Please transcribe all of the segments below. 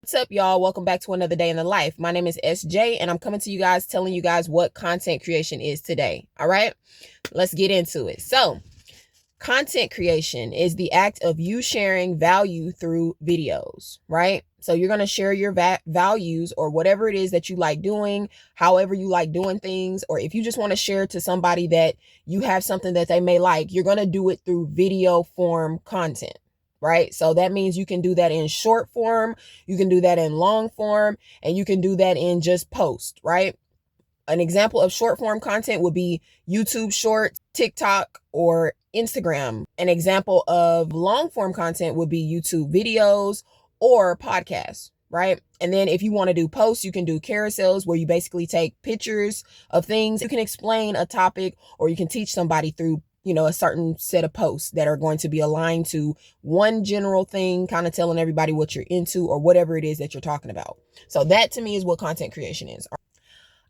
What's up, y'all? Welcome back to another day in the life. My name is SJ, and I'm coming to you guys telling you guys what content creation is today. All right, let's get into it. So, content creation is the act of you sharing value through videos, right? So, you're going to share your values or whatever it is that you like doing, however you like doing things, or if you just want to share to somebody that you have something that they may like, you're going to do it through video form content. Right. So that means you can do that in short form, you can do that in long form, and you can do that in just post, right? An example of short form content would be YouTube Shorts, TikTok, or Instagram. An example of long form content would be YouTube videos or podcasts, right? And then if you want to do posts, you can do carousels where you basically take pictures of things. You can explain a topic or you can teach somebody through a certain set of posts that are going to be aligned to one general thing, kind of telling everybody what you're into or whatever it is that you're talking about. So that to me is what content creation is.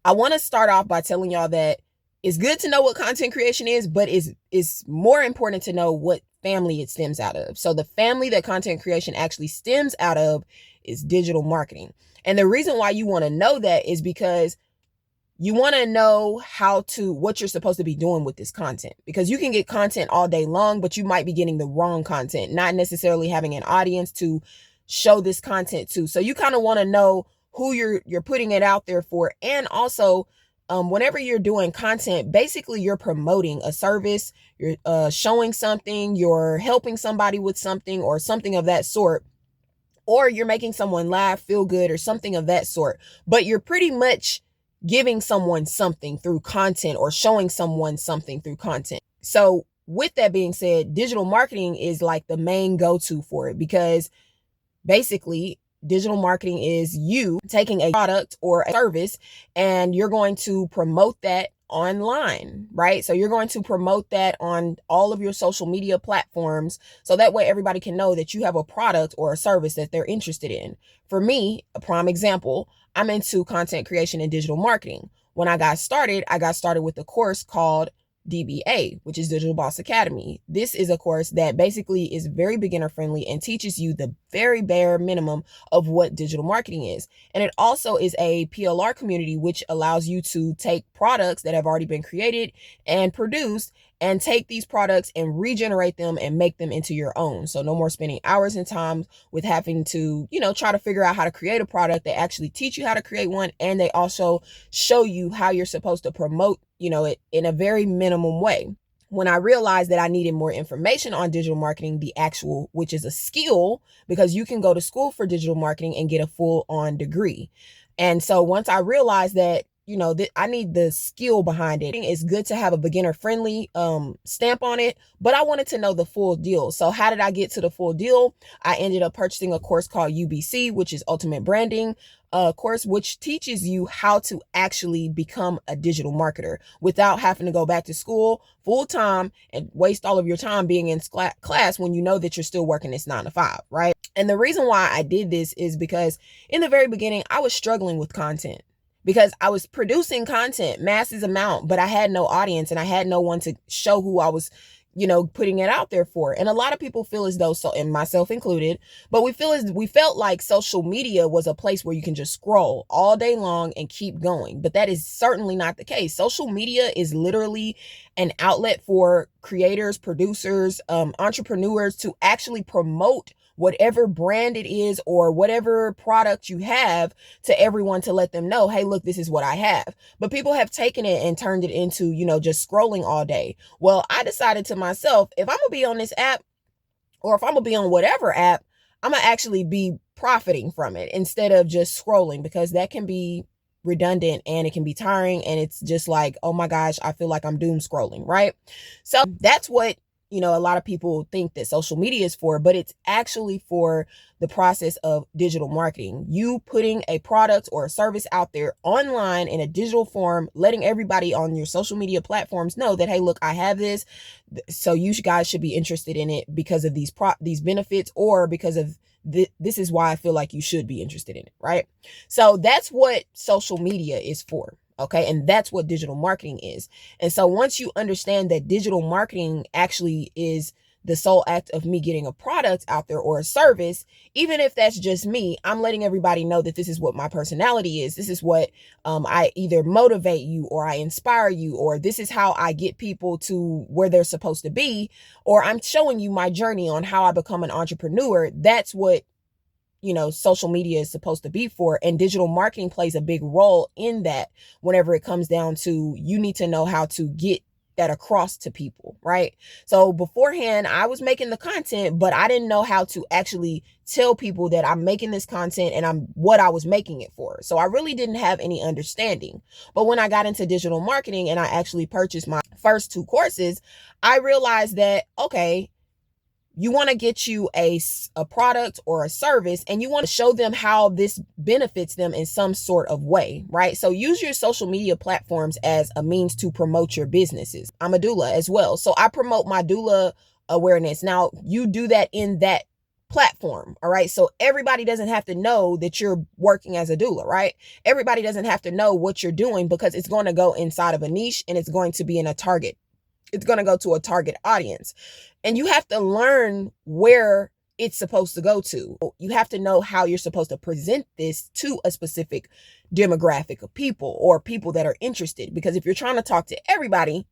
I want to start off by telling y'all that it's good to know what content creation is, but it's more important to know what family it stems out of. So the family that content creation actually stems out of is digital marketing. And the reason why you want to know that is because you want to know what you're supposed to be doing with this content, because you can get content all day long, but you might be getting the wrong content, not necessarily having an audience to show this content to. So you kind of want to know who you're putting it out there for. And also, whenever you're doing content, basically you're promoting a service, you're showing something, you're helping somebody with something or something of that sort, or you're making someone laugh, feel good, or something of that sort. But you're pretty much giving someone something through content or showing someone something through content. So with that being said, digital marketing is like the main go-to for it, because basically digital marketing is you taking a product or a service and you're going to promote that online, right? So you're going to promote that on all of your social media platforms, so that way everybody can know that you have a product or a service that they're interested in. For me, a prime example, I'm into content creation and digital marketing. When I got started with a course called DBA, which is Digital Boss Academy. This is a course that basically is very beginner friendly and teaches you the very bare minimum of what digital marketing is. And it also is a PLR community, which allows you to take products that have already been created and produced and take these products and regenerate them and make them into your own. So no more spending hours and time with having to, try to figure out how to create a product. They actually teach you how to create one, and they also show you how you're supposed to promote, it in a very minimum way. When I realized that I needed more information on digital marketing, which is a skill, because you can go to school for digital marketing and get a full on degree. And so once I realized that, I need the skill behind it, it's good to have a beginner friendly stamp on it, but I wanted to know the full deal. So how did I get to the full deal? I ended up purchasing a course called UBC, which is Ultimate Branding course, which teaches you how to actually become a digital marketer without having to go back to school full time and waste all of your time being in class when you know that you're still working this 9 to 5, right? And the reason why I did this is because in the very beginning, I was struggling with content, because I was producing content, massive amount, but I had no audience and I had no one to show who I was, putting it out there for. And a lot of people feel as though, and myself included, but we felt like social media was a place where you can just scroll all day long and keep going. But that is certainly not the case. Social media is literally an outlet for creators, producers, entrepreneurs to actually promote whatever brand it is or whatever product you have to everyone, to let them know, hey, look, this is what I have. But people have taken it and turned it into, just scrolling all day. Well, I decided to myself, if I'm gonna be on this app, or if I'm gonna be on whatever app, I'm gonna actually be profiting from it instead of just scrolling, because that can be redundant and it can be tiring, and it's just like, oh my gosh, I feel like I'm doom scrolling, right? So that's what a lot of people think that social media is for, but it's actually for the process of digital marketing. You putting a product or a service out there online in a digital form, letting everybody on your social media platforms know that, hey, look, I have this, so you guys should be interested in it because of these benefits, or because of this is why I feel like you should be interested in it, right? So that's what social media is for. Okay. And that's what digital marketing is. And so once you understand that digital marketing actually is the sole act of me getting a product out there or a service, even if that's just me, I'm letting everybody know that this is what my personality is. This is what I either motivate you or I inspire you, or this is how I get people to where they're supposed to be, or I'm showing you my journey on how I become an entrepreneur. That's what, social media is supposed to be for. And digital marketing plays a big role in that whenever it comes down to, you need to know how to get that across to people, right? So beforehand, I was making the content, but I didn't know how to actually tell people that I'm making this content and I'm what I was making it for. So I really didn't have any understanding. But when I got into digital marketing and I actually purchased my first 2 courses, I realized that, okay, you want to get you a product or a service, and you want to show them how this benefits them in some sort of way, right? So use your social media platforms as a means to promote your businesses. I'm a doula as well, so I promote my doula awareness. Now, you do that in that platform, all right? So everybody doesn't have to know that you're working as a doula, right? Everybody doesn't have to know what you're doing, because it's going to go inside of a niche and it's going to be in a target. It's going to go to a target audience. And you have to learn where it's supposed to go to. You have to know how you're supposed to present this to a specific demographic of people or people that are interested. Because if you're trying to talk to everybody,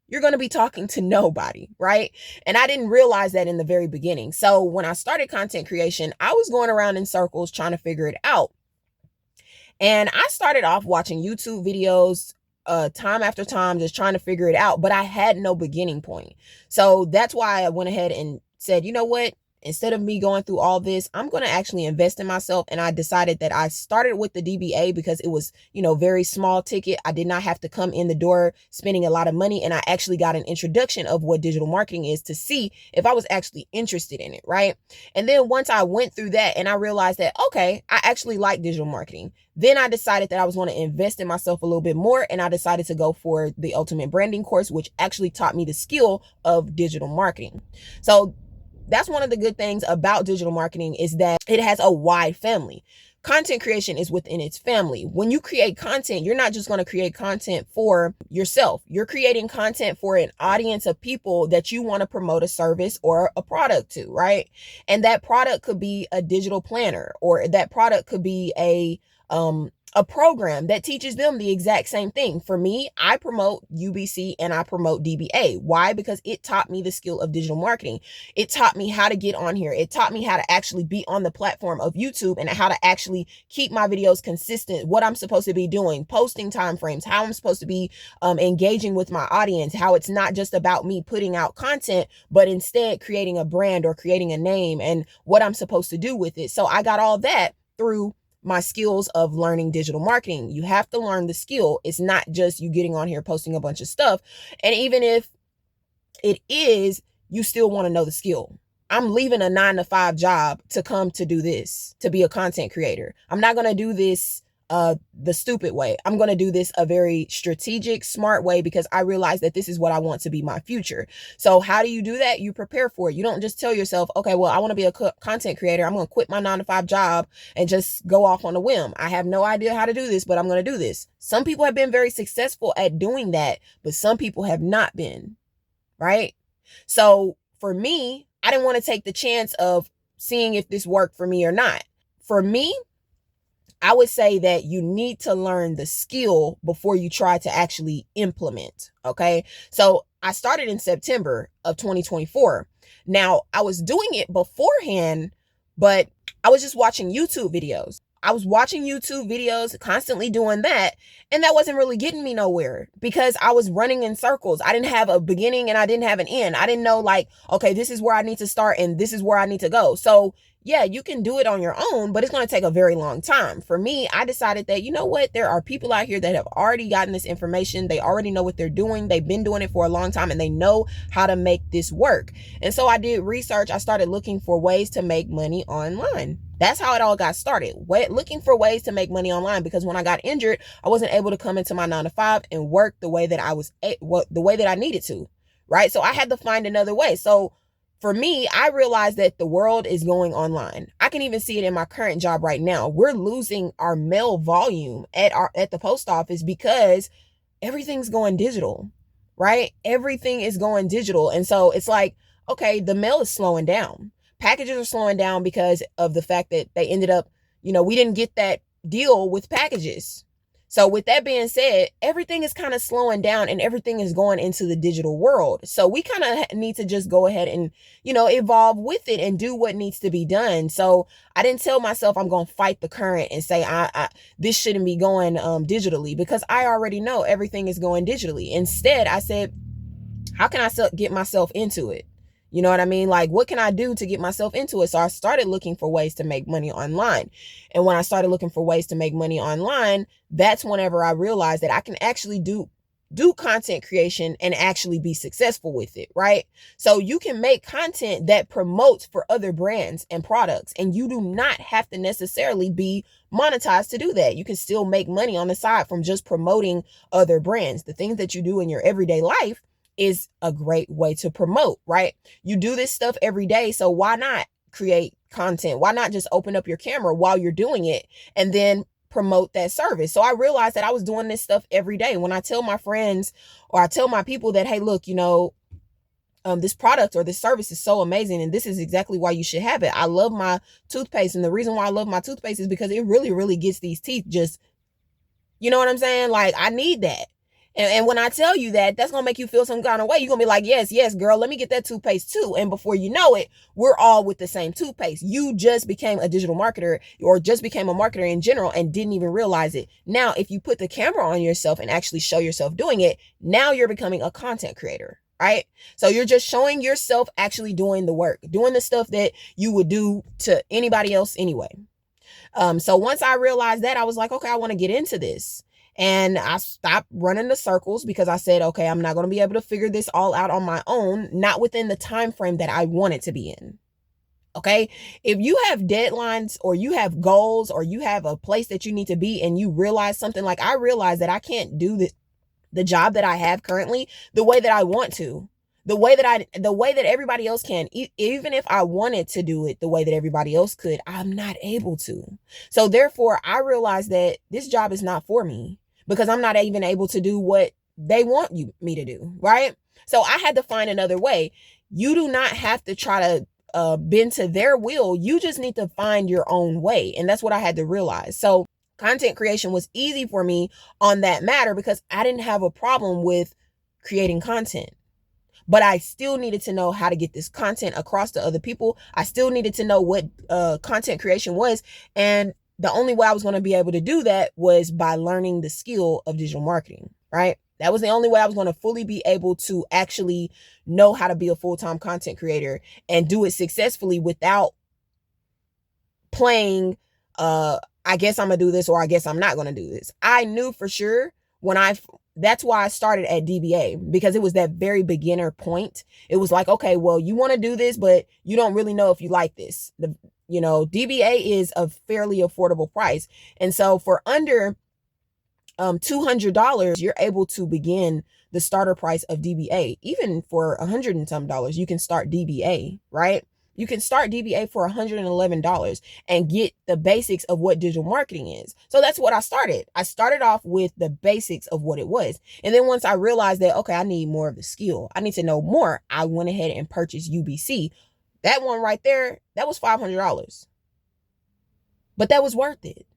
you're going to be talking to nobody, right? And I didn't realize that in the very beginning. So when I started content creation, I was going around in circles trying to figure it out. And I started off watching YouTube videos time after time, just trying to figure it out, but I had no beginning point. So that's why I went ahead and said, you know what? Instead of me going through all this, I'm going to actually invest in myself. And I decided that I started with the DBA because it was, very small ticket. I did not have to come in the door spending a lot of money. And I actually got an introduction of what digital marketing is to see if I was actually interested in it, right? And then once I went through that and I realized that, okay, I actually like digital marketing, then I decided that I was going to invest in myself a little bit more. And I decided to go for the Ultimate Branding course, which actually taught me the skill of digital marketing. So that's one of the good things about digital marketing, is that it has a wide family. Content creation is within its family. When you create content, you're not just going to create content for yourself. You're creating content for an audience of people that you want to promote a service or a product to, right? And that product could be a digital planner, or that product could be a program that teaches them the exact same thing. For me, I promote UBC and I promote DBA. Why? Because it taught me the skill of digital marketing. It taught me how to get on here. It taught me how to actually be on the platform of YouTube and how to actually keep my videos consistent, what I'm supposed to be doing, posting timeframes, how I'm supposed to be engaging with my audience, how it's not just about me putting out content, but instead creating a brand or creating a name and what I'm supposed to do with it. So I got all that through my skills of learning digital marketing. You have to learn the skill. It's not just you getting on here posting a bunch of stuff. And even if it is, you still want to know the skill. I'm leaving a 9-to-5 job to come to do this, to be a content creator. I'm not going to do this the stupid way. I'm going to do this a very strategic, smart way, because I realize that this is what I want to be my future. So how do you do that? You prepare for it. You don't just tell yourself, okay, well, I want to be a content creator. I'm going to quit my 9-to-5 job and just go off on a whim. I have no idea how to do this, but I'm going to do this. Some people have been very successful at doing that, but some people have not been, right? So for me, I didn't want to take the chance of seeing if this worked for me or not. For me, I would say that you need to learn the skill before you try to actually implement. Okay. So I started in September of 2024. Now, I was doing it beforehand, but I was just watching YouTube videos. I was watching YouTube videos, constantly doing that. And that wasn't really getting me nowhere because I was running in circles. I didn't have a beginning and I didn't have an end. I didn't know, like, okay, this is where I need to start and this is where I need to go. So yeah, you can do it on your own, but it's going to take a very long time. For me, I decided that, you know what, there are people out here that have already gotten this information. They already know what they're doing. They've been doing it for a long time and they know how to make this work. And so I did research. I started looking for ways to make money online. That's how it all got started. Looking for ways to make money online, because when I got injured, I wasn't able to come into my 9-to-5 and work the way that the way that I needed to, right? So I had to find another way. So for me, I realized that the world is going online. I can even see it in my current job right now. We're losing our mail volume at the post office because everything's going digital, right? Everything is going digital. And so it's like, okay, the mail is slowing down. Packages are slowing down because of the fact that they ended up, we didn't get that deal with packages. So with that being said, everything is kind of slowing down and everything is going into the digital world. So we kind of need to just go ahead and, evolve with it and do what needs to be done. So I didn't tell myself I'm going to fight the current and say this shouldn't be going digitally, because I already know everything is going digitally. Instead, I said, how can I get myself into it? You know what I mean? Like, what can I do to get myself into it? So I started looking for ways to make money online. And when I started looking for ways to make money online, that's whenever I realized that I can actually do content creation and actually be successful with it, right? So you can make content that promotes for other brands and products, and you do not have to necessarily be monetized to do that. You can still make money on the side from just promoting other brands. The things that you do in your everyday life is a great way to promote, right? You do this stuff every day, so why not create content? Why not just open up your camera while you're doing it and then promote that service? So I realized that I was doing this stuff every day. When I tell my friends or I tell my people that, hey, look, this product or this service is so amazing and this is exactly why you should have it. I love my toothpaste, and the reason why I love my toothpaste is because it really, really gets these teeth just, you know what I'm saying? Like, I need that. And when I tell you that, that's going to make you feel some kind of way. You're going to be like, yes, girl, let me get that toothpaste too. And before you know it, we're all with the same toothpaste. You just became a digital marketer or just became a marketer in general and didn't even realize it. Now, if you put the camera on yourself and actually show yourself doing it, now you're becoming a content creator, right? So you're just showing yourself actually doing the work, doing the stuff that you would do to anybody else anyway. So once I realized that, I was like, okay, I want to get into this. And I stopped running the circles because I said, okay, I'm not going to be able to figure this all out on my own, not within the time frame that I want it to be in. Okay. If you have deadlines or you have goals or you have a place that you need to be and you realize something, like I realized that I can't do the job that I have currently the way that I want to, the way that everybody else can. Even if I wanted to do it the way that everybody else could, I'm not able to. So therefore I realized that this job is not for me, because I'm not even able to do what they want me to do, right? So I had to find another way. You do not have to try to bend to their will. You just need to find your own way. And that's what I had to realize. So content creation was easy for me on that matter because I didn't have a problem with creating content. But I still needed to know how to get this content across to other people. I still needed to know what content creation was. And the only way I was going to be able to do that was by learning the skill of digital marketing, right? That was the only way I was going to fully be able to actually know how to be a full-time content creator and do it successfully without playing, I guess I'm going to do this or I guess I'm not going to do this. I knew for sure that's why I started at DBA, because it was that very beginner point. It was like, okay, well, you want to do this, but you don't really know if you like this. DBA is a fairly affordable price. And so for under $200, you're able to begin the starter price of DBA. Even for $100 and some, you can start DBA, right? You can start DBA for $111 and get the basics of what digital marketing is. So that's what I started. I started off with the basics of what it was. And then once I realized that, okay, I need more of the skill, I need to know more, I went ahead and purchased UBC. That one right there, that was $500. But that was worth it,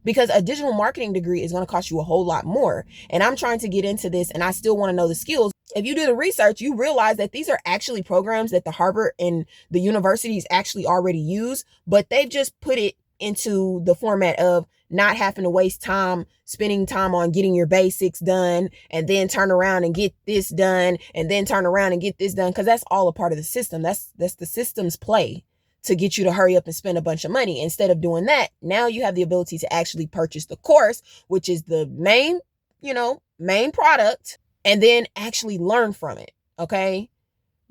because a digital marketing degree is going to cost you a whole lot more. And I'm trying to get into this and I still want to know the skills. If you do the research, you realize that these are actually programs that the Harvard and the universities actually already use, but they've just put it into the format of not having to waste time spending time on getting your basics done and then turn around and get this done and then turn around and get this done, because that's all a part of the system. That's the system's play to get you to hurry up and spend a bunch of money. Instead of doing that, now you have the ability to actually purchase the course, which is the main product, and then actually learn from it, okay?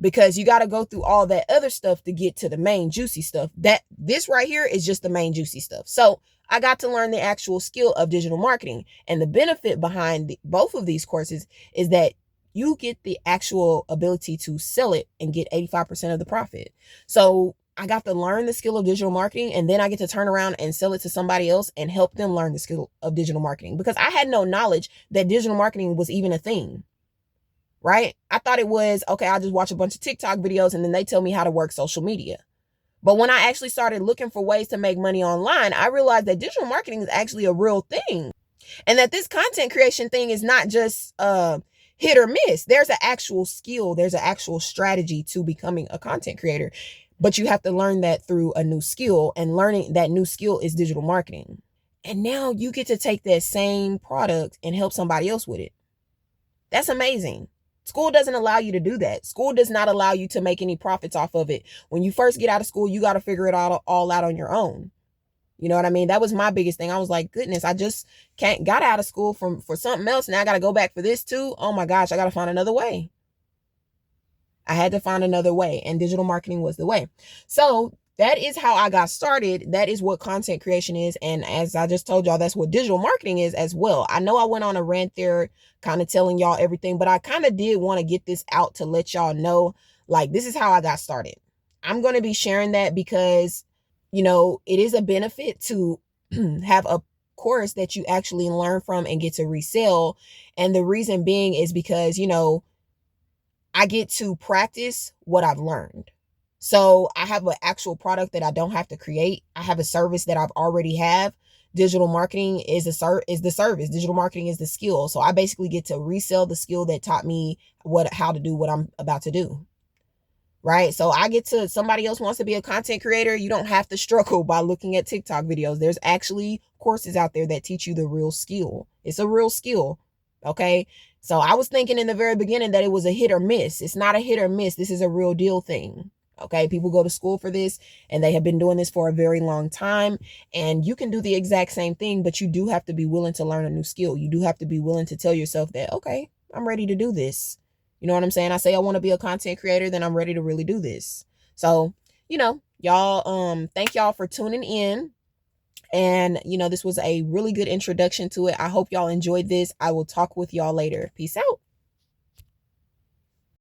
Because you got to go through all that other stuff to get to the main juicy stuff. This right here is just the main juicy stuff. So I got to learn the actual skill of digital marketing. And the benefit behind both of these courses is that you get the actual ability to sell it and get 85% of the profit. So I got to learn the skill of digital marketing, and then I get to turn around and sell it to somebody else and help them learn the skill of digital marketing, because I had no knowledge that digital marketing was even a thing. right? I thought it was, okay, I'll just watch a bunch of TikTok videos and then they tell me how to work social media. But when I actually started looking for ways to make money online, I realized that digital marketing is actually a real thing. And that this content creation thing is not just hit or miss. There's an actual skill, there's an actual strategy to becoming a content creator. But you have to learn that through a new skill, and learning that new skill is digital marketing. And now you get to take that same product and help somebody else with it. That's amazing. School doesn't allow you to do that. School does not allow you to make any profits off of it. When you first get out of school, you got to figure it all out on your own. You know what I mean? That was my biggest thing. I was like, goodness, I just got out of school for something else. Now I got to go back for this too. Oh my gosh, I got to find another way. I had to find another way, and digital marketing was the way. So that is how I got started. That is what content creation is. And as I just told y'all, that's what digital marketing is as well. I know I went on a rant there kind of telling y'all everything, but I kind of did want to get this out to let y'all know, like, this is how I got started. I'm going to be sharing that because, you know, it is a benefit to have a course that you actually learn from and get to resell. And the reason being is because, you know, I get to practice what I've learned. So I have an actual product that I don't have to create. I have a service that I've already have. Digital marketing is the service. Digital marketing is the skill. So I basically get to resell the skill that taught me how to do what I'm about to do. Right? So I get to, somebody else wants to be a content creator. You don't have to struggle by looking at TikTok videos. There's actually courses out there that teach you the real skill. It's a real skill. Okay. So I was thinking in the very beginning that it was a hit or miss. It's not a hit or miss. This is a real deal thing. Okay. People go to school for this and they have been doing this for a very long time, and you can do the exact same thing, but you do have to be willing to learn a new skill. You do have to be willing to tell yourself that, okay, I'm ready to do this. You know what I'm saying? I say I want to be a content creator, then I'm ready to really do this. So, you know, y'all, thank y'all for tuning in. And, you know, this was a really good introduction to it. I hope y'all enjoyed this. I will talk with y'all later. Peace out.